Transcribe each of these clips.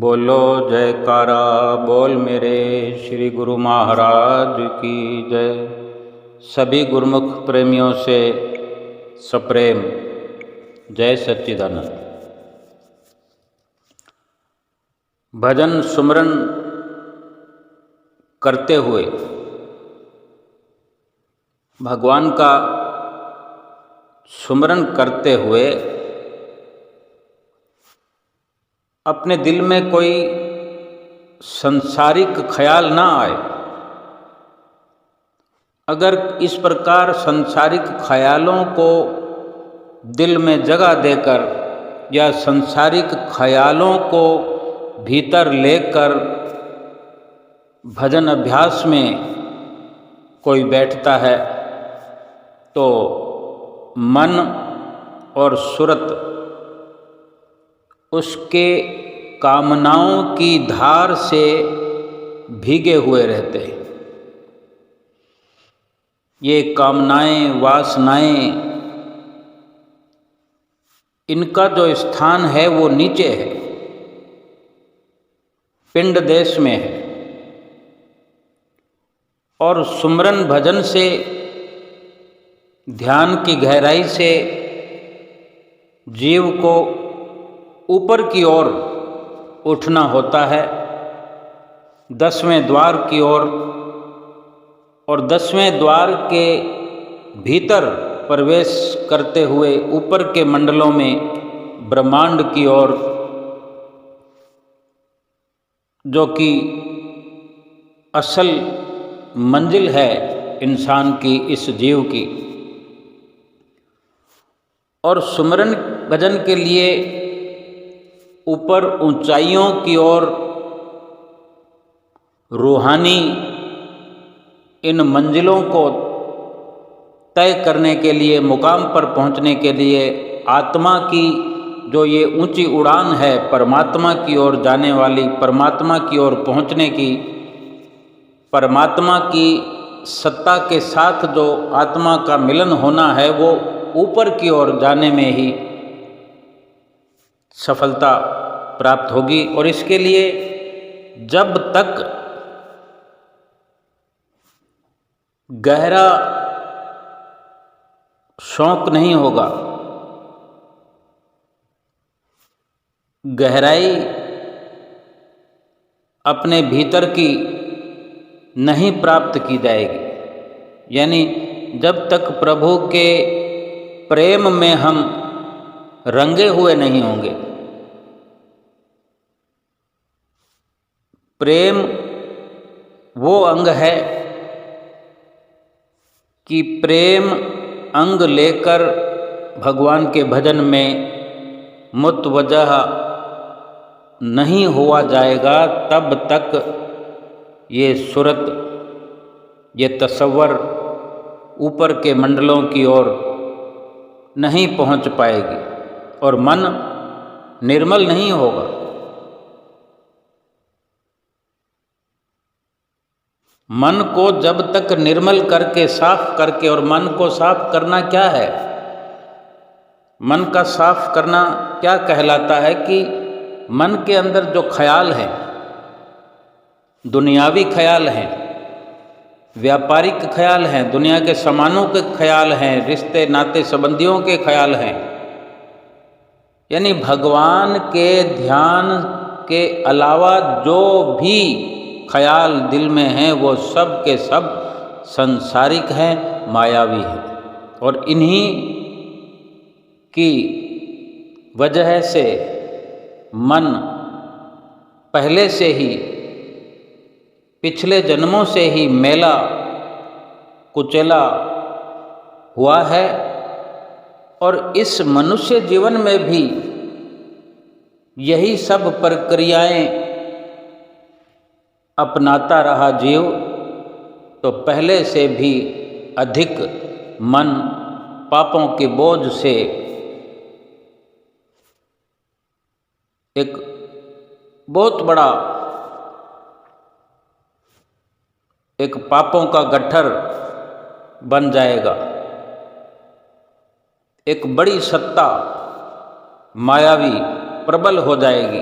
बोलो जयकारा बोल मेरे श्री गुरु महाराज की जय। सभी गुरुमुख प्रेमियों से सप्रेम जय सच्चिदानंद। भजन सुमरन करते हुए भगवान का सुमरन करते हुए अपने दिल में कोई सांसारिक ख्याल ना आए। अगर इस प्रकार सांसारिक ख्यालों को दिल में जगह देकर या सांसारिक ख्यालों को भीतर लेकर भजन अभ्यास में कोई बैठता है तो मन और सुरत उसके कामनाओं की धार से भीगे हुए रहते हैं। ये कामनाएं वासनाएं इनका जो स्थान है वो नीचे है, पिंड देश में है। और सुमरन भजन से ध्यान की गहराई से जीव को ऊपर की ओर उठना होता है, 10वें द्वार की ओर, और 10वें द्वार के भीतर प्रवेश करते हुए ऊपर के मंडलों में ब्रह्मांड की ओर, जो कि असल मंजिल है इंसान की, इस जीव की। और सुमरन भजन के लिए ऊपर ऊंचाइयों की ओर रूहानी इन मंजिलों को तय करने के लिए, मुकाम पर पहुंचने के लिए आत्मा की जो ये ऊंची उड़ान है, परमात्मा की ओर जाने वाली, परमात्मा की ओर पहुंचने की, परमात्मा की सत्ता के साथ जो आत्मा का मिलन होना है, वो ऊपर की ओर जाने में ही सफलता प्राप्त होगी। और इसके लिए जब तक गहरा शौक नहीं होगा, गहराई अपने भीतर की नहीं प्राप्त की जाएगी, यानी जब तक प्रभु के प्रेम में हम रंगे हुए नहीं होंगे। प्रेम वो अंग है कि प्रेम अंग लेकर भगवान के भजन में मुतवज्जह नहीं हुआ जाएगा, तब तक ये सूरत, ये तसव्वुर ऊपर के मंडलों की ओर नहीं पहुंच पाएगी और मन निर्मल नहीं होगा। मन को जब तक निर्मल करके, साफ करके, और मन को साफ करना क्या है, मन का साफ करना क्या कहलाता है कि मन के अंदर जो ख्याल हैं, दुनियावी ख्याल हैं, व्यापारिक ख्याल हैं, दुनिया के सामानों के ख्याल हैं, रिश्ते नाते संबंधियों के ख्याल हैं, यानी भगवान के ध्यान के अलावा जो भी ख्याल दिल में हैं, वो सब के सब सांसारिक हैं, मायावी हैं। और इन्हीं की वजह से मन पहले से ही, पिछले जन्मों से ही मैला कुचला हुआ है। और इस मनुष्य जीवन में भी यही सब प्रक्रियाएं अपनाता रहा जीव, तो पहले से भी अधिक मन पापों के बोझ से एक बहुत बड़ा एक पापों का गट्ठर बन जाएगा। एक बड़ी सत्ता मायावी प्रबल हो जाएगी।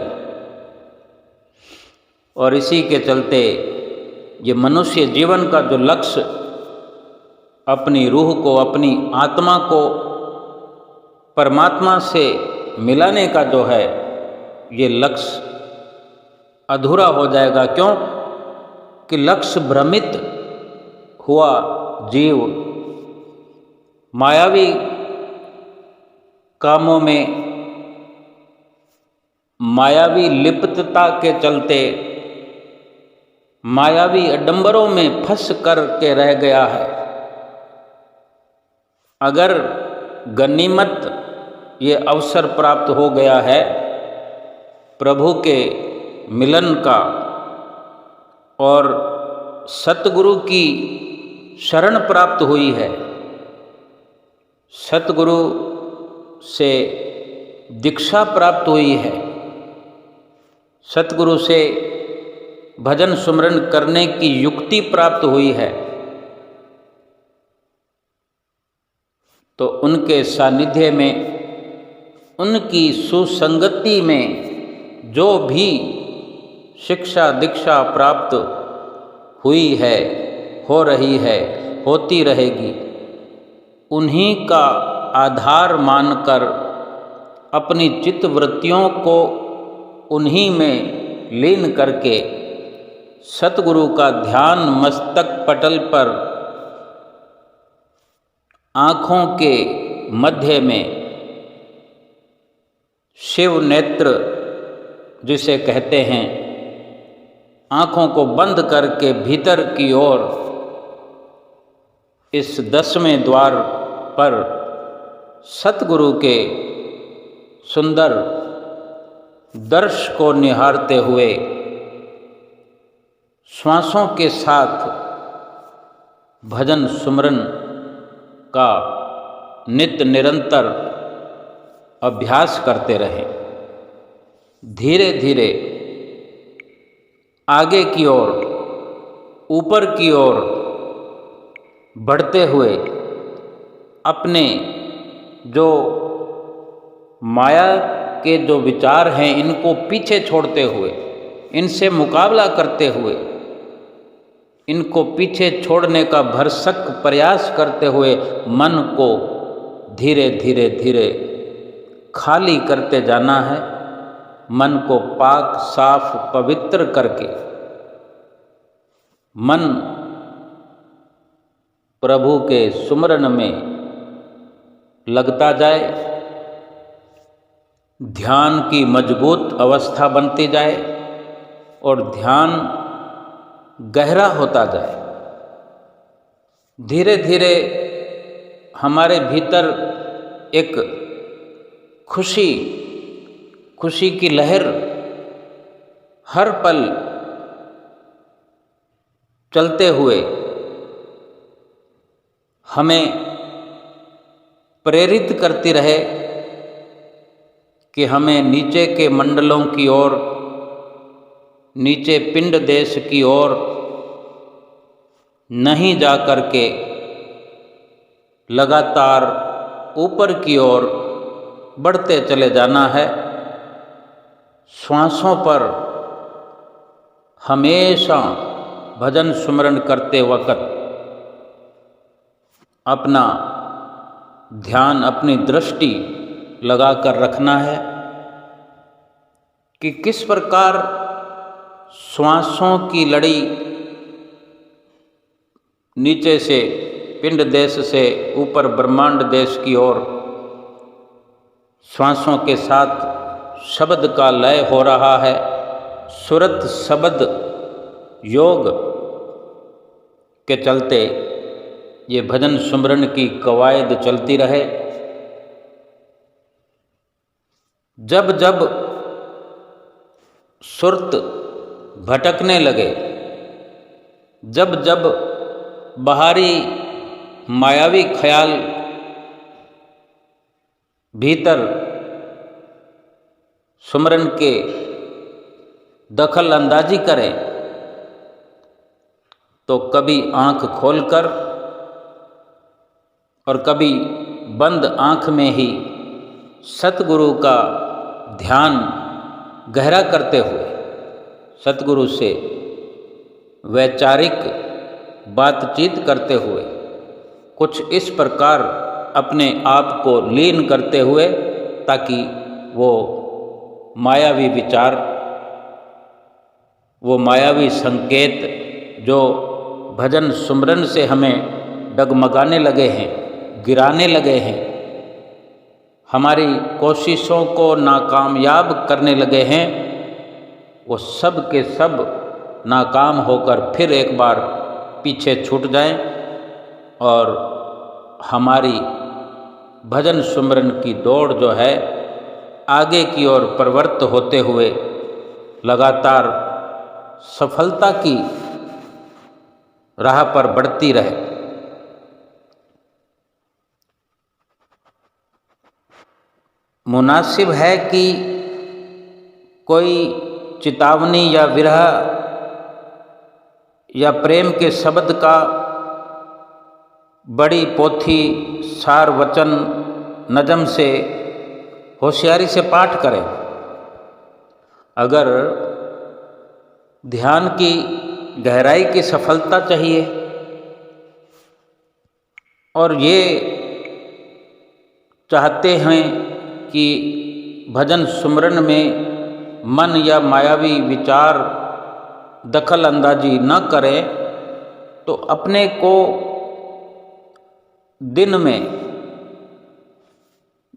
और इसी के चलते ये मनुष्य जीवन का जो लक्ष्य, अपनी रूह को, अपनी आत्मा को परमात्मा से मिलाने का जो है, ये लक्ष्य अधूरा हो जाएगा। क्यों कि लक्ष्य भ्रमित हुआ जीव मायावी कामों में, मायावी लिप्तता के चलते, मायावी अडंबरों में फंस कर के रह गया है। अगर गनीमत ये अवसर प्राप्त हो गया है प्रभु के मिलन का और सतगुरु की शरण प्राप्त हुई है, सतगुरु से दीक्षा प्राप्त हुई है, सतगुरु से भजन सुमरन करने की युक्ति प्राप्त हुई है, तो उनके सानिध्य में, उनकी सुसंगति में जो भी शिक्षा दीक्षा प्राप्त हुई है, हो रही है, होती रहेगी, उन्हीं का आधार मानकर अपनी चित्तवृत्तियों को उन्हीं में लीन करके सतगुरु का ध्यान मस्तक पटल पर आँखों के मध्य में शिव नेत्र जिसे कहते हैं, आँखों को बंद करके भीतर की ओर इस 10वें द्वार पर सतगुरु के सुंदर दर्श को निहारते हुए श्वासों के साथ भजन सुमरन का नित्य निरंतर अभ्यास करते रहें। धीरे धीरे आगे की ओर, ऊपर की ओर बढ़ते हुए अपने जो माया के जो विचार हैं इनको पीछे छोड़ते हुए, इनसे मुकाबला करते हुए, इनको पीछे छोड़ने का भरसक प्रयास करते हुए मन को धीरे धीरे धीरे खाली करते जाना है। मन को पाक साफ पवित्र करके मन प्रभु के सुमरन में लगता जाए, ध्यान की मजबूत अवस्था बनती जाए और ध्यान गहरा होता जाए। धीरे धीरे हमारे भीतर एक खुशी की लहर हर पल चलते हुए हमें प्रेरित करती रहे कि हमें नीचे के मंडलों की ओर, नीचे पिंड देश की ओर नहीं जा कर के लगातार ऊपर की ओर बढ़ते चले जाना है। श्वासों पर हमेशा भजन सुमरन करते वक्त अपना ध्यान, अपनी दृष्टि लगाकर रखना है कि किस प्रकार श्वासों की लड़ी नीचे से पिंड देश से ऊपर ब्रह्मांड देश की ओर श्वासों के साथ शब्द का लय हो रहा है। सुरत शब्द योग के चलते ये भजन सुमरन की कवायद चलती रहे। जब जब सुरत भटकने लगे, जब जब बाहरी मायावी ख्याल भीतर सुमरन के दखल अंदाजी करें, तो कभी आँख खोलकर और कभी बंद आँख में ही सतगुरु का ध्यान गहरा करते हुए सतगुरु से वैचारिक बातचीत करते हुए कुछ इस प्रकार अपने आप को लीन करते हुए, ताकि वो मायावी विचार, वो मायावी संकेत जो भजन सुमरन से हमें डगमगाने लगे हैं, गिराने लगे हैं, हमारी कोशिशों को नाकामयाब करने लगे हैं, वो सब के सब नाकाम होकर फिर एक बार पीछे छूट जाएं और हमारी भजन सुमरन की दौड़ जो है आगे की ओर प्रवृत्त होते हुए लगातार सफलता की राह पर बढ़ती रहे। मुनासिब है कि कोई चेतावनी या विरह या प्रेम के शब्द का बड़ी पोथी सार वचन नज़म से होशियारी से पाठ करें। अगर ध्यान की गहराई की सफलता चाहिए और ये चाहते हैं कि भजन सुमरन में मन या मायावी विचार दखल अंदाजी न करें, तो अपने को दिन में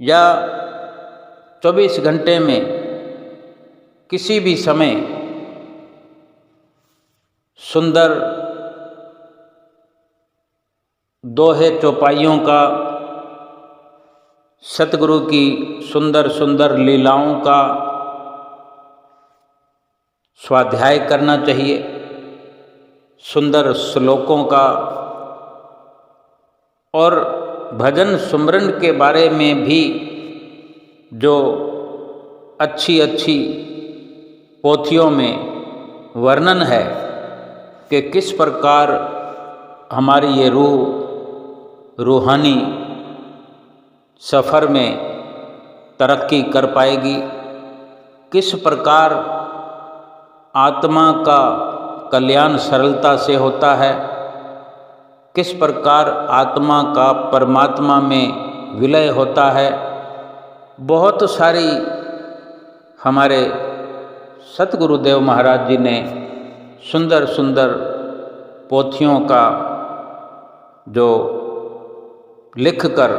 या 24 घंटे में किसी भी समय सुंदर दोहे चौपाइयों का, सतगुरु की सुंदर सुंदर लीलाओं का स्वाध्याय करना चाहिए, सुंदर श्लोकों का, और भजन सुमरन के बारे में भी जो अच्छी अच्छी पोथियों में वर्णन है कि किस प्रकार हमारी ये रूहानी सफ़र में तरक्की कर पाएगी, किस प्रकार आत्मा का कल्याण सरलता से होता है, किस प्रकार आत्मा का परमात्मा में विलय होता है। बहुत सारी हमारे सतगुरुदेव महाराज जी ने सुंदर सुंदर पोथियों का जो लिखकर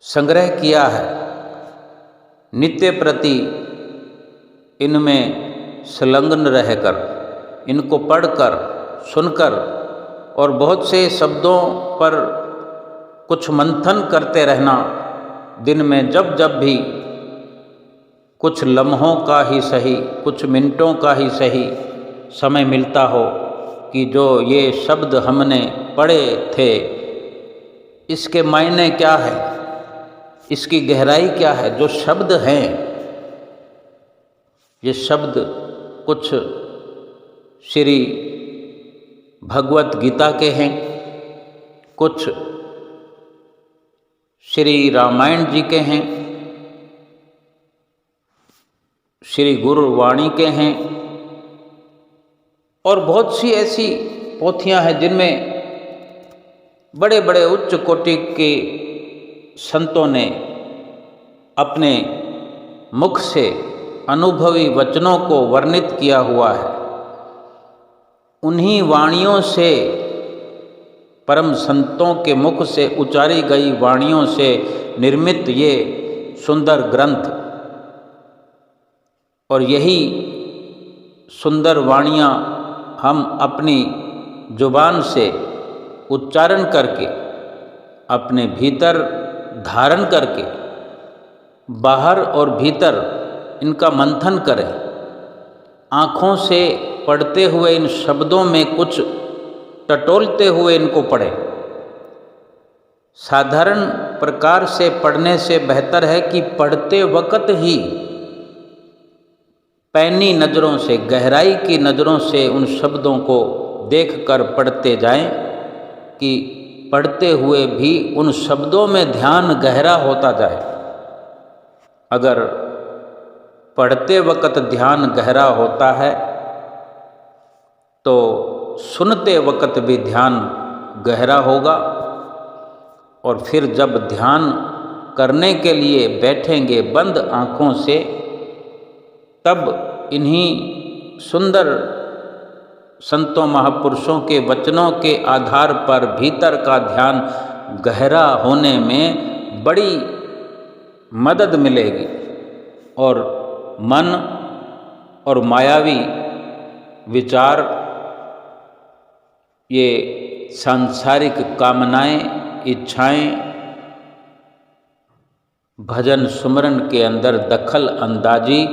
संग्रह किया है, नित्य प्रति इनमें संलग्न रहकर, इनको पढ़कर, सुनकर और बहुत से शब्दों पर कुछ मंथन करते रहना, दिन में जब जब भी कुछ लम्हों का ही सही, कुछ मिनटों का ही सही समय मिलता हो कि जो ये शब्द हमने पढ़े थे इसके मायने क्या है, इसकी गहराई क्या है। जो शब्द हैं, ये शब्द कुछ श्री भगवत गीता के हैं, कुछ श्री रामायण जी के हैं, श्री गुरुवाणी के हैं, और बहुत सी ऐसी पोथियां हैं जिनमें बड़े बड़े उच्च कोटि के संतों ने अपने मुख से अनुभवी वचनों को वर्णित किया हुआ है। उन्हीं वाणियों से, परम संतों के मुख से उचारी गई वाणियों से निर्मित ये सुंदर ग्रंथ, और यही सुंदर वाणियाँ हम अपनी जुबान से उच्चारण करके, अपने भीतर धारण करके, बाहर और भीतर इनका मंथन करें। आँखों से पढ़ते हुए इन शब्दों में कुछ टटोलते हुए इनको पढ़ें। साधारण प्रकार से पढ़ने से बेहतर है कि पढ़ते वक्त ही पैनी नज़रों से, गहराई की नज़रों से उन शब्दों को देखकर पढ़ते जाएं, कि पढ़ते हुए भी उन शब्दों में ध्यान गहरा होता जाए। अगर पढ़ते वक्त ध्यान गहरा होता है तो सुनते वक्त भी ध्यान गहरा होगा। और फिर जब ध्यान करने के लिए बैठेंगे बंद आँखों से, तब इन्हीं सुंदर संतों महापुरुषों के वचनों के आधार पर भीतर का ध्यान गहरा होने में बड़ी मदद मिलेगी और मन और मायावी विचार, ये सांसारिक कामनाएं, इच्छाएं भजन सुमरन के अंदर दखल अंदाजी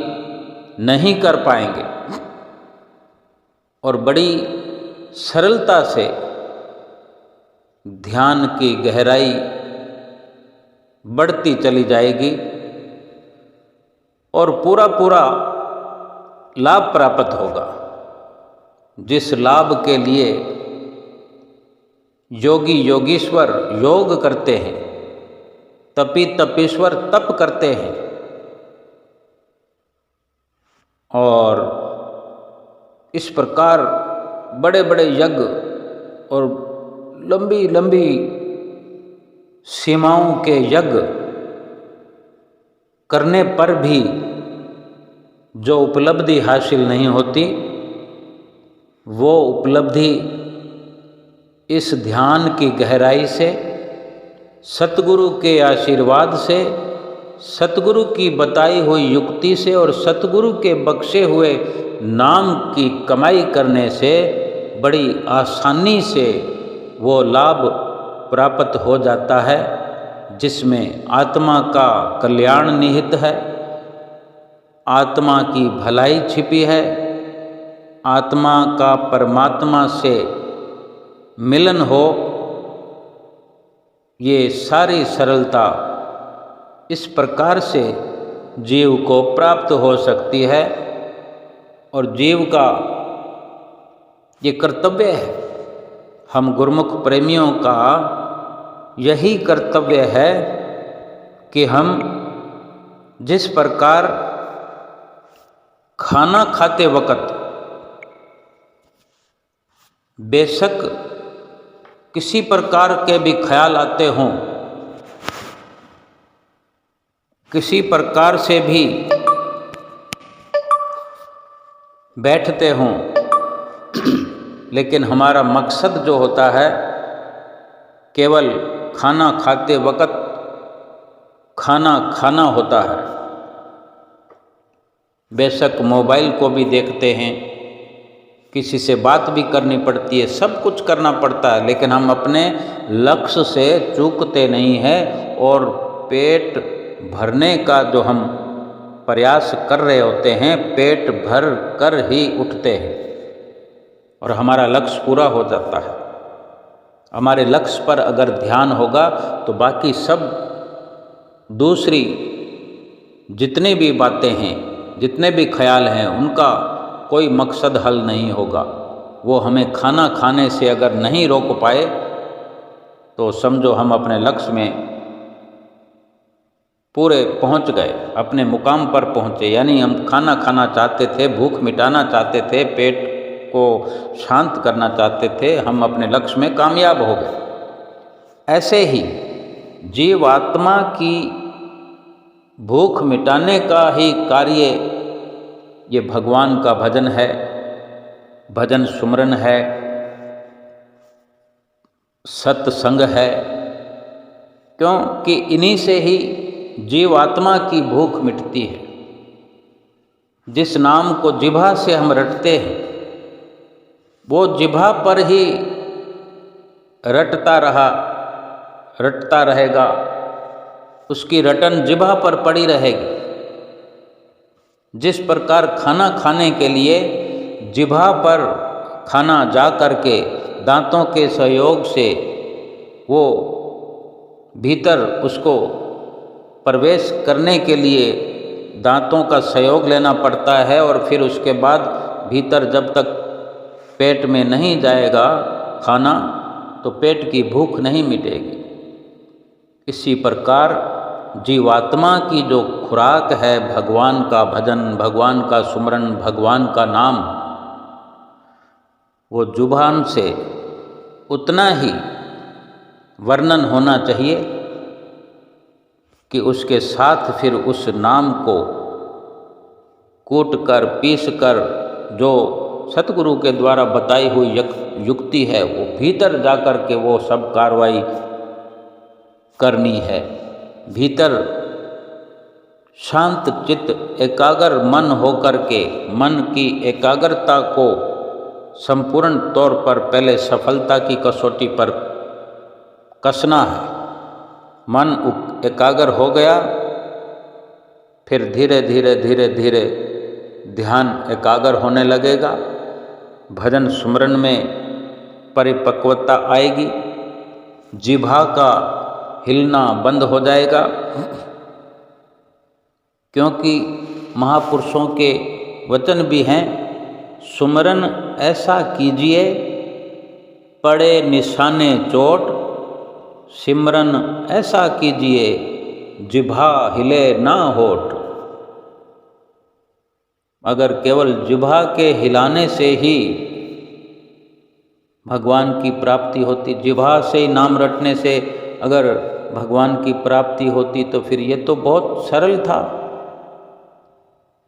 नहीं कर पाएंगे और बड़ी सरलता से ध्यान की गहराई बढ़ती चली जाएगी और पूरा पूरा लाभ प्राप्त होगा। जिस लाभ के लिए योगी योगीश्वर योग करते हैं, तपी तपीश्वर तप करते हैं और इस प्रकार बड़े बड़े यज्ञ और लंबी लंबी सीमाओं के यज्ञ करने पर भी जो उपलब्धि हासिल नहीं होती, वो उपलब्धि इस ध्यान की गहराई से, सतगुरु के आशीर्वाद से, सतगुरु की बताई हुई युक्ति से और सतगुरु के बख्शे हुए नाम की कमाई करने से बड़ी आसानी से वो लाभ प्राप्त हो जाता है, जिसमें आत्मा का कल्याण निहित है, आत्मा की भलाई छिपी है, आत्मा का परमात्मा से मिलन हो। ये सारी सरलता इस प्रकार से जीव को प्राप्त हो सकती है और जीव का ये कर्तव्य है, हम गुरुमुख प्रेमियों का यही कर्तव्य है कि हम जिस प्रकार खाना खाते वक्त बेशक किसी प्रकार के भी ख्याल आते हों, किसी प्रकार से भी बैठते हों, लेकिन हमारा मकसद जो होता है केवल खाना खाते वक्त खाना खाना होता है। बेशक मोबाइल को भी देखते हैं, किसी से बात भी करनी पड़ती है, सब कुछ करना पड़ता है, लेकिन हम अपने लक्ष्य से चूकते नहीं हैं और पेट भरने का जो हम प्रयास कर रहे होते हैं, पेट भर कर ही उठते हैं और हमारा लक्ष्य पूरा हो जाता है। हमारे लक्ष्य पर अगर ध्यान होगा तो बाकी सब दूसरी जितनी भी बातें हैं, जितने भी ख्याल हैं, उनका कोई मकसद हल नहीं होगा। वो हमें खाना खाने से अगर नहीं रोक पाए तो समझो हम अपने लक्ष्य में पूरे पहुंच गए, अपने मुकाम पर पहुंचे। यानी हम खाना खाना चाहते थे, भूख मिटाना चाहते थे, पेट को शांत करना चाहते थे, हम अपने लक्ष्य में कामयाब हो गए। ऐसे ही जीवात्मा की भूख मिटाने का ही कार्य ये भगवान का भजन है, भजन सुमरन है, सत्संग है, क्योंकि इन्हीं से ही जीवात्मा की भूख मिटती है। जिस नाम को जिह्वा से हम रटते हैं, वो जिह्वा पर ही रटता रहेगा, उसकी रटन जिह्वा पर पड़ी रहेगी। जिस प्रकार खाना खाने के लिए जिह्वा पर खाना जा कर के दांतों के सहयोग से वो भीतर उसको प्रवेश करने के लिए दांतों का सहयोग लेना पड़ता है और फिर उसके बाद भीतर जब तक पेट में नहीं जाएगा खाना तो पेट की भूख नहीं मिटेगी। इसी प्रकार जीवात्मा की जो खुराक है भगवान का भजन, भगवान का सुमरन, भगवान का नाम, वो जुबान से उतना ही वर्णन होना चाहिए कि उसके साथ फिर उस नाम को कूट कर पीस कर जो सतगुरु के द्वारा बताई हुई युक्ति है वो भीतर जाकर के वो सब कार्रवाई करनी है। भीतर शांत चित्त एकाग्र मन होकर के मन की एकाग्रता को संपूर्ण तौर पर पहले सफलता की कसौटी पर कसना है। मन एकाग्र हो गया, फिर धीरे धीरे धीरे धीरे ध्यान एकाग्र होने लगेगा, भजन सुमरन में परिपक्वता आएगी, जिह्वा का हिलना बंद हो जाएगा, क्योंकि महापुरुषों के वचन भी हैं, सुमरन ऐसा कीजिए पड़े निशाने चोट, सिमरन ऐसा कीजिए जिह्वा हिले ना होठ। अगर केवल जिह्वा के हिलाने से ही भगवान की प्राप्ति होती, जिह्वा से ही नाम रटने से अगर भगवान की प्राप्ति होती तो फिर ये तो बहुत सरल था।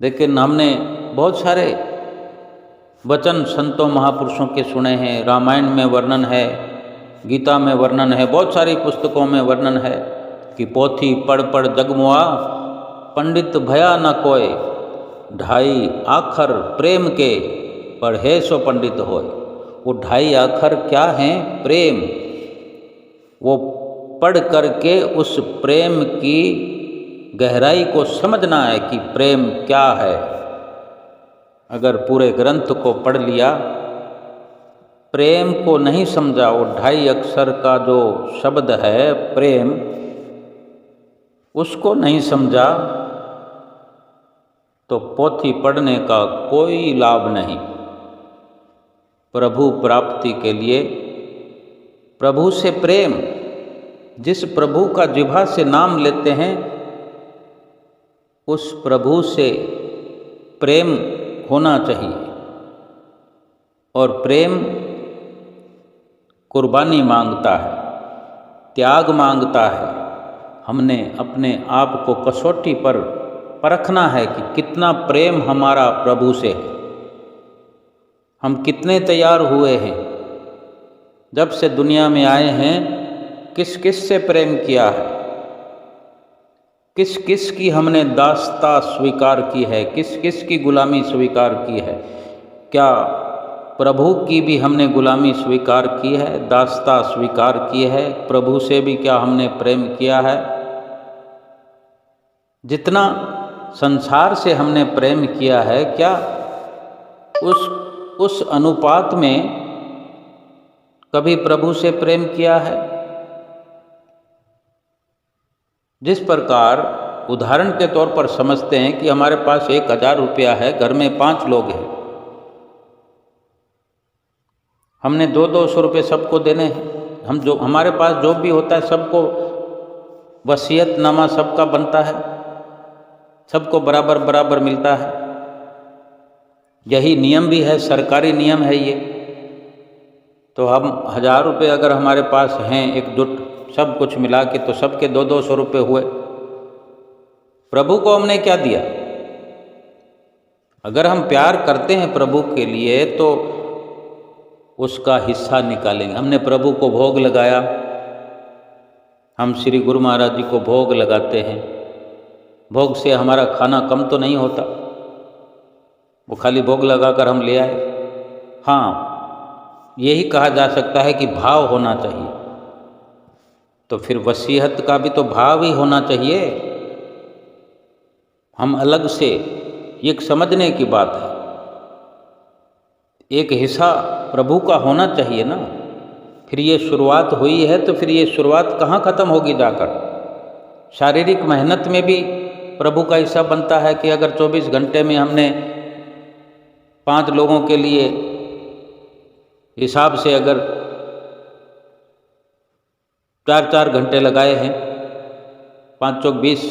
लेकिन हमने बहुत सारे वचन संतों महापुरुषों के सुने हैं, रामायण में वर्णन है, गीता में वर्णन है, बहुत सारी पुस्तकों में वर्णन है कि पोथी पढ़ पढ़ जगमुआ पंडित भया न कोय, ढाई आखर प्रेम के पढ़े सो पंडित होय। वो ढाई आखर क्या हैं? प्रेम। वो पढ़ करके उस प्रेम की गहराई को समझना है कि प्रेम क्या है। अगर पूरे ग्रंथ को पढ़ लिया, प्रेम को नहीं समझा, वो ढाई अक्षर का जो शब्द है प्रेम, उसको नहीं समझा तो पोथी पढ़ने का कोई लाभ नहीं। प्रभु प्राप्ति के लिए प्रभु से प्रेम, जिस प्रभु का जिह्वा से नाम लेते हैं उस प्रभु से प्रेम होना चाहिए। और प्रेम कुर्बानी मांगता है, त्याग मांगता है। हमने अपने आप को कसौटी पर परखना है कि कितना प्रेम हमारा प्रभु से है, हम कितने तैयार हुए हैं। जब से दुनिया में आए हैं किस किस से प्रेम किया है, किस किस की हमने दास्ता स्वीकार की है, किस किस की गुलामी स्वीकार की है। क्या प्रभु की भी हमने गुलामी स्वीकार की है, दास्ता स्वीकार की है? प्रभु से भी क्या हमने प्रेम किया है? जितना संसार से हमने प्रेम किया है, क्या उस अनुपात में कभी प्रभु से प्रेम किया है? जिस प्रकार उदाहरण के तौर पर समझते हैं कि हमारे पास 1000 रुपया है, घर में 5 लोग हैं, हमने 200 रुपये सबको देने हैं। हम जो हमारे पास जो भी होता है सबको वसीयतनामा सबका बनता है, सबको बराबर बराबर मिलता है। यही नियम भी है, सरकारी नियम है ये। तो हम 1000 रुपये अगर हमारे पास हैं एकजुट सब कुछ मिला के, तो सबके 200 रुपये हुए। प्रभु को हमने क्या दिया? अगर हम प्यार करते हैं प्रभु के लिए तो उसका हिस्सा निकालेंगे। हमने प्रभु को भोग लगाया, हम श्री गुरु महाराज जी को भोग लगाते हैं। भोग से हमारा खाना कम तो नहीं होता, वो खाली भोग लगाकर हम ले आए। हाँ, यही कहा जा सकता है कि भाव होना चाहिए। तो फिर वसीयत का भी तो भाव ही होना चाहिए। हम अलग से, ये समझने की बात है, एक हिस्सा प्रभु का होना चाहिए ना। फिर ये शुरुआत हुई है तो फिर ये शुरुआत कहाँ ख़त्म होगी जाकर? शारीरिक मेहनत में भी प्रभु का हिस्सा बनता है कि अगर 24 घंटे में हमने 5 लोगों के लिए हिसाब से अगर 4-4 घंटे लगाए हैं 5 चौक 20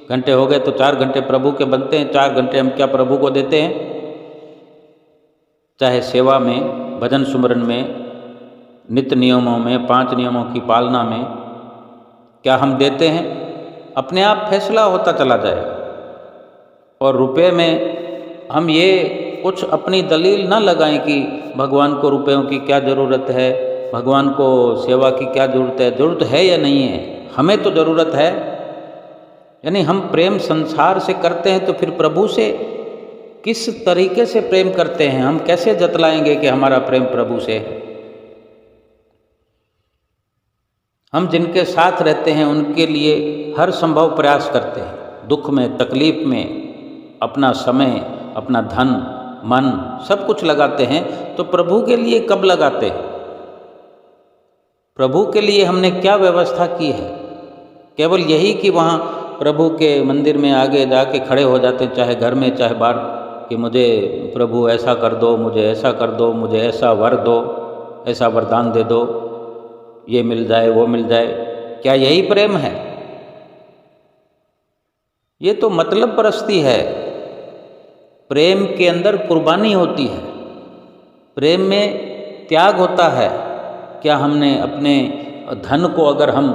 घंटे हो गए तो 4 घंटे प्रभु के बनते हैं। 4 घंटे हम क्या प्रभु को देते हैं? चाहे सेवा में, भजन सुमरन में, नित्य नियमों में, 5 नियमों की पालना में, क्या हम देते हैं? अपने आप फैसला होता चला जाएगा। और रुपए में हम ये कुछ अपनी दलील न लगाएं कि भगवान को रुपयों की क्या ज़रूरत है, भगवान को सेवा की क्या ज़रूरत है। ज़रूरत है या नहीं है? हमें तो ज़रूरत है। यानी हम प्रेम संसार से करते हैं तो फिर प्रभु से किस तरीके से प्रेम करते हैं? हम कैसे जतलाएंगे कि हमारा प्रेम प्रभु से है? हम जिनके साथ रहते हैं उनके लिए हर संभव प्रयास करते हैं, दुख में, तकलीफ में अपना समय, अपना धन, मन सब कुछ लगाते हैं। तो प्रभु के लिए कब लगाते हैं? प्रभु के लिए हमने क्या व्यवस्था की है? केवल यही कि वहाँ प्रभु के मंदिर में आगे जाके खड़े हो जाते, चाहे घर में चाहे बाहर, कि मुझे प्रभु ऐसा कर दो, मुझे ऐसा कर दो, मुझे ऐसा वर दो, ऐसा वरदान दे दो, ये मिल जाए वो मिल जाए। क्या यही प्रेम है? ये तो मतलब परस्ती है। प्रेम के अंदर कुर्बानी होती है, प्रेम में त्याग होता है। क्या हमने अपने धन को अगर हम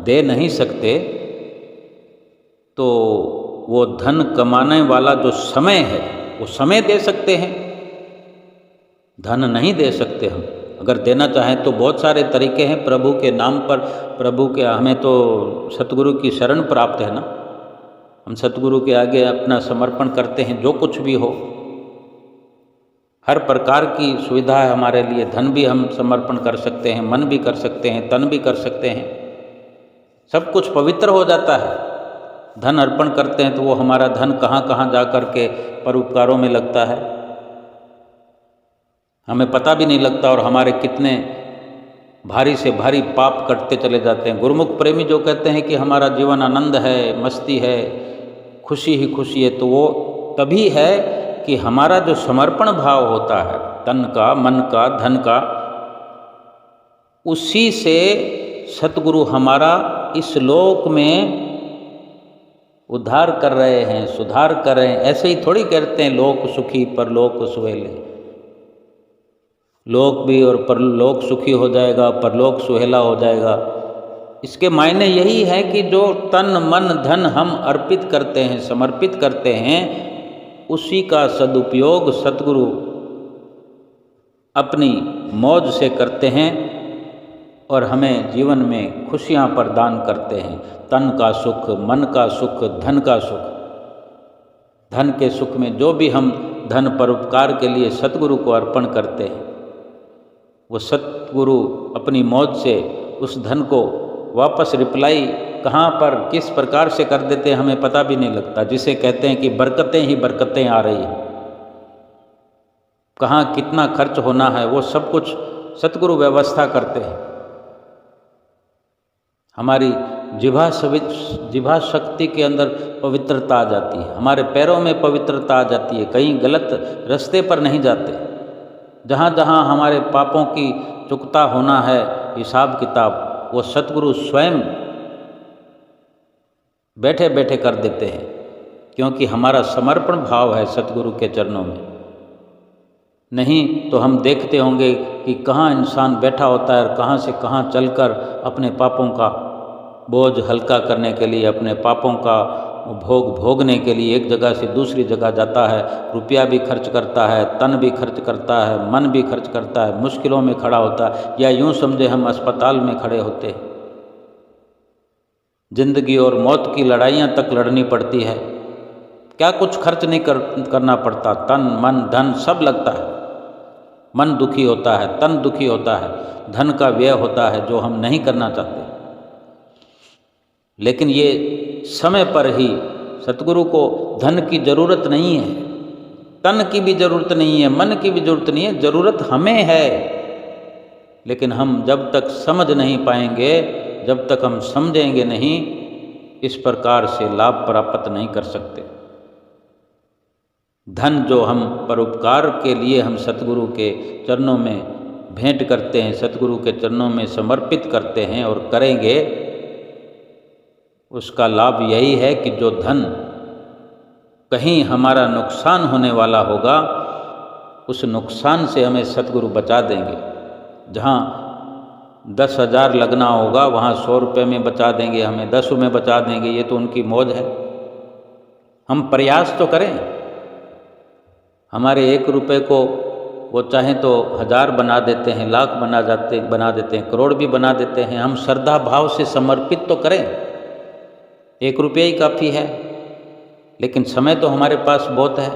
दे नहीं सकते तो वो धन कमाने वाला जो समय है वो समय दे सकते हैं? धन नहीं दे सकते हम। अगर देना चाहें तो बहुत सारे तरीके हैं प्रभु के नाम पर। प्रभु के, हमें तो सतगुरु की शरण प्राप्त है ना, हम सतगुरु के आगे अपना समर्पण करते हैं। जो कुछ भी हो, हर प्रकार की सुविधा है हमारे लिए। धन भी हम समर्पण कर सकते हैं, मन भी कर सकते हैं, तन भी कर सकते हैं। सब कुछ पवित्र हो जाता है। धन अर्पण करते हैं तो वो हमारा धन कहाँ कहाँ जा कर के परोपकारों में लगता है, हमें पता भी नहीं लगता। और हमारे कितने भारी से भारी पाप कटते चले जाते हैं। गुरुमुख प्रेमी जो कहते हैं कि हमारा जीवन आनंद है, मस्ती है, खुशी ही खुशी है, तो वो तभी है कि हमारा जो समर्पण भाव होता है, तन का, मन का, धन का, उसी से सतगुरु हमारा इस लोक में उद्धार कर रहे हैं, सुधार कर रहे हैं। ऐसे ही थोड़ी कहते हैं लोक सुखी परलोक सुहेले। लोक भी और परलोक सुखी हो जाएगा, परलोक सुहेला हो जाएगा। इसके मायने यही है कि जो तन मन धन हम अर्पित करते हैं, समर्पित करते हैं, उसी का सदुपयोग सतगुरु अपनी मौज से करते हैं और हमें जीवन में खुशियाँ प्रदान करते हैं। तन का सुख, मन का सुख, धन का सुख। धन के सुख में जो भी हम धन परोपकार के लिए सतगुरु को अर्पण करते हैं, वो सतगुरु अपनी मौज से उस धन को वापस रिप्लाई कहाँ पर किस प्रकार से कर देते हैं हमें पता भी नहीं लगता। जिसे कहते हैं कि बरकतें ही बरकतें आ रही हैं, कहाँ कितना खर्च होना है वो सब कुछ सतगुरु व्यवस्था करते हैं। हमारी जिह्वा शक्ति के अंदर पवित्रता आ जाती है, हमारे पैरों में पवित्रता आ जाती है, कहीं गलत रास्ते पर नहीं जाते। जहाँ जहाँ हमारे पापों की चुकता होना है हिसाब किताब, वो सतगुरु स्वयं बैठे बैठे कर देते हैं, क्योंकि हमारा समर्पण भाव है सतगुरु के चरणों में। नहीं तो हम देखते होंगे कि कहाँ इंसान बैठा होता है और कहाँ से कहाँ चलकर अपने पापों का बोझ हल्का करने के लिए, अपने पापों का भोग भोगने के लिए एक जगह से दूसरी जगह जाता है। रुपया भी खर्च करता है, तन भी खर्च करता है, मन भी खर्च करता है, मुश्किलों में खड़ा होता है, या यूँ समझे हम अस्पताल में खड़े होते हैं। जिंदगी और मौत की लड़ाइयाँ तक लड़नी पड़ती है, क्या कुछ खर्च नहीं करना पड़ता। तन मन धन सब लगता है। मन दुखी होता है, तन दुखी होता है, धन का व्यय होता है जो हम नहीं करना चाहते। लेकिन ये समय पर ही सतगुरु को धन की जरूरत नहीं है, तन की भी जरूरत नहीं है, मन की भी जरूरत नहीं है, जरूरत हमें है। लेकिन हम जब तक समझ नहीं पाएंगे, जब तक हम समझेंगे नहीं, इस प्रकार से लाभ प्राप्त नहीं कर सकते। धन जो हम परोपकार के लिए हम सतगुरु के चरणों में भेंट करते हैं, सतगुरु के चरणों में समर्पित करते हैं और करेंगे, उसका लाभ यही है कि जो धन कहीं हमारा नुकसान होने वाला होगा, उस नुकसान से हमें सतगुरु बचा देंगे। जहाँ 10,000 लगना होगा वहाँ 100 रुपये में बचा देंगे, हमें 10 में बचा देंगे। ये तो उनकी मौज है। हम प्रयास तो करें। हमारे 1 रुपये को वो चाहें तो 1000 बना देते हैं, लाख बना देते हैं, करोड़ भी बना देते हैं। हम श्रद्धा भाव से समर्पित तो करें। 1 रुपया ही काफ़ी है, लेकिन समय तो हमारे पास बहुत है।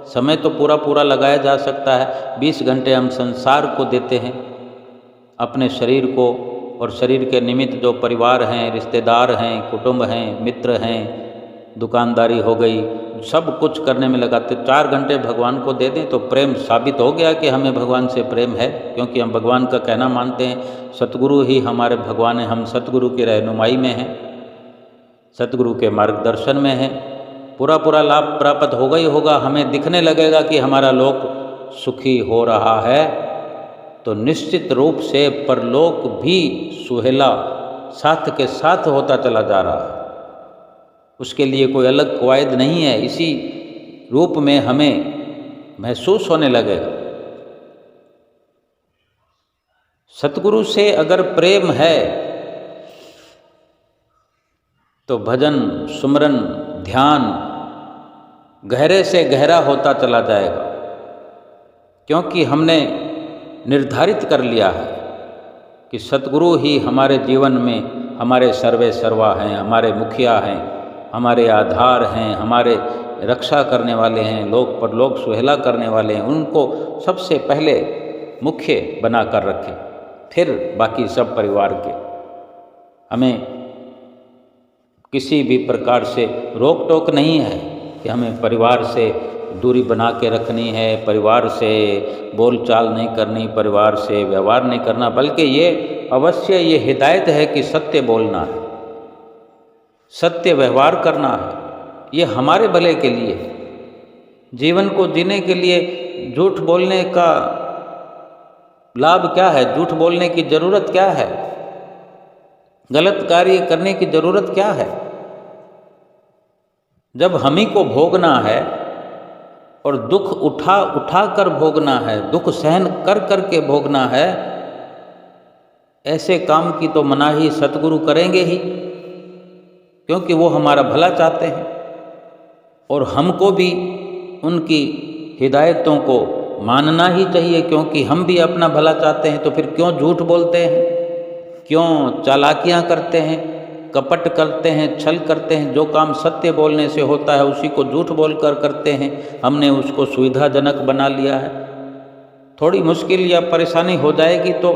समय तो पूरा लगाया जा सकता है। 20 घंटे हम संसार को देते हैं, अपने शरीर को, और शरीर के निमित्त जो परिवार हैं, रिश्तेदार हैं, कुटुंब हैं, मित्र हैं, दुकानदारी हो गई, सब कुछ करने में लगाते। 4 घंटे भगवान को दे दें तो प्रेम साबित हो गया कि हमें भगवान से प्रेम है, क्योंकि हम भगवान का कहना मानते हैं। सतगुरु ही हमारे भगवान हैं। हम सतगुरु की रहनुमाई में हैं, सतगुरु के मार्गदर्शन में हैं। पूरा लाभ प्राप्त होगा ही होगा। हमें दिखने लगेगा कि हमारा लोक सुखी हो रहा है, तो निश्चित रूप से परलोक भी सुहेला साथ के साथ होता चला जा रहा है। उसके लिए कोई अलग कवायद नहीं है। इसी रूप में हमें महसूस होने लगेगा। सतगुरु से अगर प्रेम है तो भजन, सुमरन, ध्यान गहरे से गहरा होता चला जाएगा, क्योंकि हमने निर्धारित कर लिया है कि सतगुरु ही हमारे जीवन में हमारे सर्वे सर्वा हैं, हमारे मुखिया हैं, हमारे आधार हैं, हमारे रक्षा करने वाले हैं, लोक परलोक सुहेला करने वाले हैं। उनको सबसे पहले मुख्य बना कर रखें, फिर बाकी सब परिवार के। हमें किसी भी प्रकार से रोक टोक नहीं है कि हमें परिवार से दूरी बना के रखनी है, परिवार से बोलचाल नहीं करनी, परिवार से व्यवहार नहीं करना, बल्कि ये अवश्य ये हिदायत है कि सत्य बोलना है, सत्य व्यवहार करना है। ये हमारे भले के लिए है। जीवन को जीने के लिए झूठ बोलने का लाभ क्या है? झूठ बोलने की ज़रूरत क्या है? गलत कार्य करने की ज़रूरत क्या है? जब हम ही को भोगना है और दुख उठा कर भोगना है, दुख सहन कर के भोगना है, ऐसे काम की तो मनाही सतगुरु करेंगे ही, क्योंकि वो हमारा भला चाहते हैं और हमको भी उनकी हिदायतों को मानना ही चाहिए, क्योंकि हम भी अपना भला चाहते हैं। तो फिर क्यों झूठ बोलते हैं, क्यों चालाकियां करते हैं, कपट करते हैं, छल करते हैं? जो काम सत्य बोलने से होता है उसी को झूठ बोलकर करते हैं। हमने उसको सुविधाजनक बना लिया है। थोड़ी मुश्किल या परेशानी हो जाएगी तो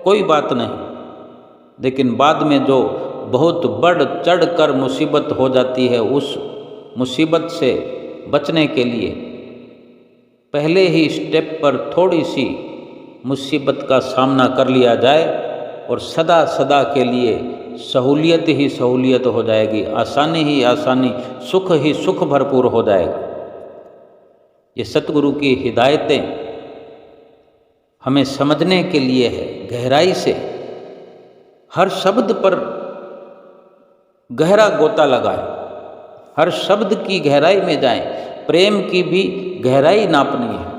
कोई बात नहीं, लेकिन बाद में जो बहुत बढ़ चढ़ कर मुसीबत हो जाती है, उस मुसीबत से बचने के लिए पहले ही स्टेप पर थोड़ी सी मुसीबत का सामना कर लिया जाए और सदा सदा के लिए सहूलियत ही सहूलियत हो जाएगी, आसानी ही आसानी, सुख ही सुख भरपूर हो जाएगा। ये सतगुरु की हिदायतें हमें समझने के लिए है। गहराई से हर शब्द पर गहरा गोता लगाएं, हर शब्द की गहराई में जाएं। प्रेम की भी गहराई नापनी है।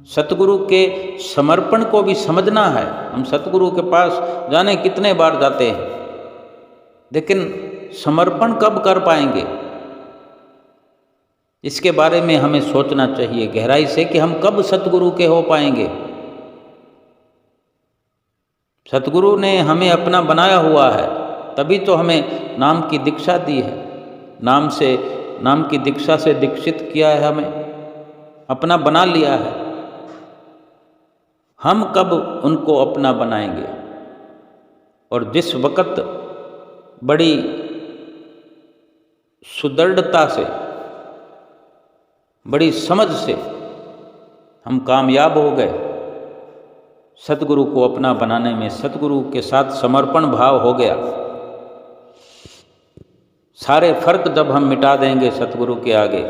सतगुरु के समर्पण को भी समझना है। हम सतगुरु के पास जाने कितने बार जाते हैं, लेकिन समर्पण कब कर पाएंगे, इसके बारे में हमें सोचना चाहिए गहराई से कि हम कब सतगुरु के हो पाएंगे। सतगुरु ने हमें अपना बनाया हुआ है, तभी तो हमें नाम की दीक्षा दी है। नाम की दीक्षा से दीक्षित किया है, हमें अपना बना लिया है। हम कब उनको अपना बनाएंगे? और जिस वक़्त बड़ी सुदृढ़ता से, बड़ी समझ से हम कामयाब हो गए सतगुरु को अपना बनाने में, सतगुरु के साथ समर्पण भाव हो गया, सारे फर्क जब हम मिटा देंगे सतगुरु के आगे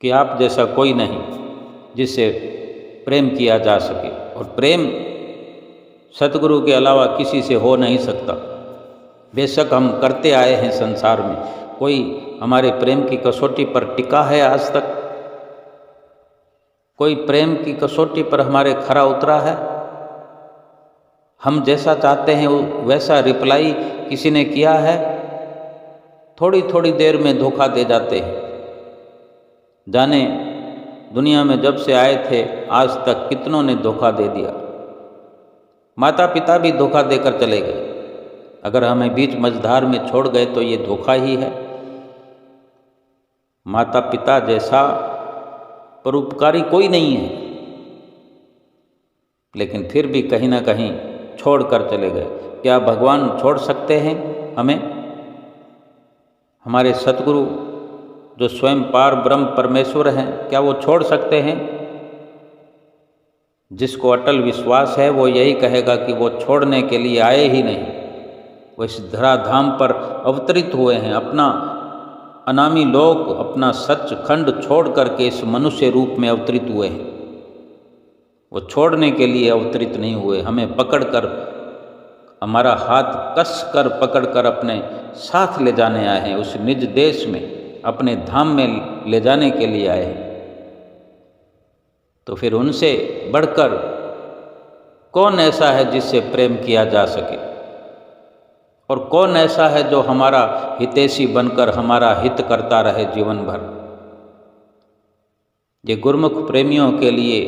कि आप जैसा कोई नहीं जिससे प्रेम किया जा सके, और प्रेम सतगुरु के अलावा किसी से हो नहीं सकता। बेशक हम करते आए हैं संसार में, कोई हमारे प्रेम की कसौटी पर टिका है आज तक? कोई प्रेम की कसौटी पर हमारे खरा उतरा है? हम जैसा चाहते हैं वैसा रिप्लाई किसी ने किया है? थोड़ी थोड़ी देर में धोखा दे जाते हैं। जाने दुनिया में जब से आए थे आज तक कितनों ने धोखा दे दिया। माता पिता भी धोखा देकर चले गए। अगर हमें बीच मझधार में छोड़ गए तो ये धोखा ही है। माता पिता जैसा परोपकारी कोई नहीं है, लेकिन फिर भी कहीं ना कहीं छोड़ कर चले गए। क्या भगवान छोड़ सकते हैं हमें? हमारे सतगुरु जो स्वयं पार ब्रह्म परमेश्वर हैं, क्या वो छोड़ सकते हैं? जिसको अटल विश्वास है वो यही कहेगा कि वो छोड़ने के लिए आए ही नहीं। वो इस धराधाम पर अवतरित हुए हैं, अपना अनामी लोक, अपना सचखंड छोड़ करके इस मनुष्य रूप में अवतरित हुए हैं। वो छोड़ने के लिए अवतरित नहीं हुए, हमें पकड़कर, हमारा हाथ कस कर पकड़कर अपने साथ ले जाने आए हैं। उस निज देश में, अपने धाम में ले जाने के लिए आए हैं। तो फिर उनसे बढ़कर कौन ऐसा है जिससे प्रेम किया जा सके? और कौन ऐसा है जो हमारा हितैषी बनकर हमारा हित करता रहे जीवन भर? ये गुरमुख प्रेमियों के लिए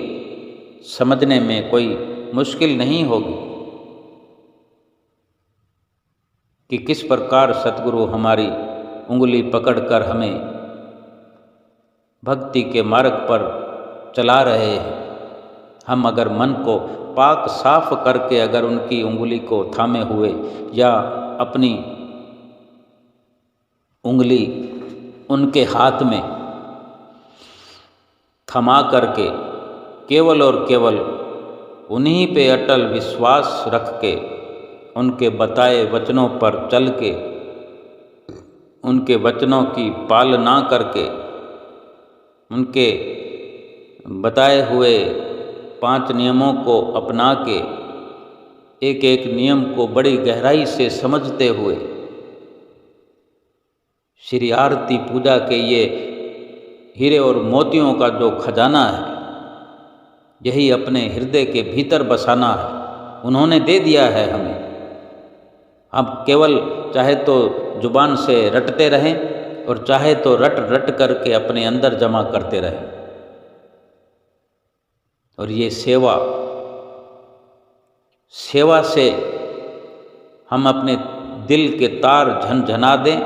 समझने में कोई मुश्किल नहीं होगी कि किस प्रकार सतगुरु हमारी उंगली पकड़कर हमें भक्ति के मार्ग पर चला रहे हैं। हम अगर मन को पाक साफ करके अगर उनकी उंगली को थामे हुए या अपनी उंगली उनके हाथ में थमा करके केवल और केवल उन्हीं पे अटल विश्वास रख के, उनके बताए वचनों पर चल के, उनके वचनों की पालना करके, उनके बताए हुए 5 नियमों को अपना के, एक एक नियम को बड़ी गहराई से समझते हुए श्री आरती पूजा के ये हीरे और मोतियों का जो खजाना है, यही अपने हृदय के भीतर बसाना है। उन्होंने दे दिया है हमें। हम केवल चाहे तो जुबान से रटते रहें और चाहे तो रट रट करके अपने अंदर जमा करते रहें। और ये सेवा से हम अपने दिल के तार झनझना दें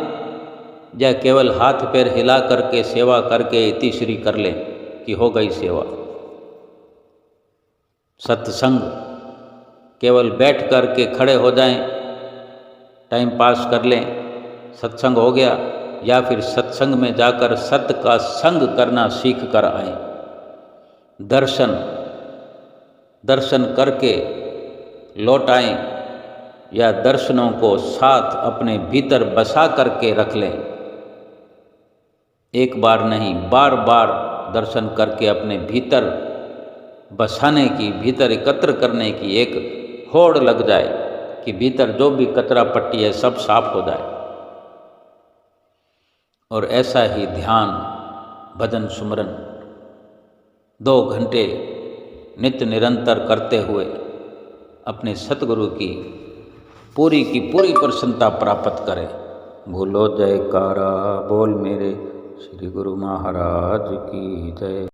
या केवल हाथ पैर हिला करके सेवा करके इतिश्री कर लें कि हो गई सेवा। सत्संग केवल बैठ करके खड़े हो जाएं, टाइम पास कर लें, सत्संग हो गया, या फिर सत्संग में जाकर सत्य का संग करना सीख कर आएं। दर्शन करके लौट आएं या दर्शनों को साथ अपने भीतर बसा करके रख लें। एक बार नहीं, बार बार दर्शन करके अपने भीतर बसाने की, भीतर एकत्र करने की एक होड़ लग जाए कि भीतर जो भी कचरा पट्टी है सब साफ हो जाए। और ऐसा ही ध्यान, भजन, सुमरन 2 घंटे नित्य निरंतर करते हुए अपने सतगुरु की पूरी प्रसन्नता प्राप्त करें। बोलो जयकारा बोल मेरे श्री गुरु महाराज की जय।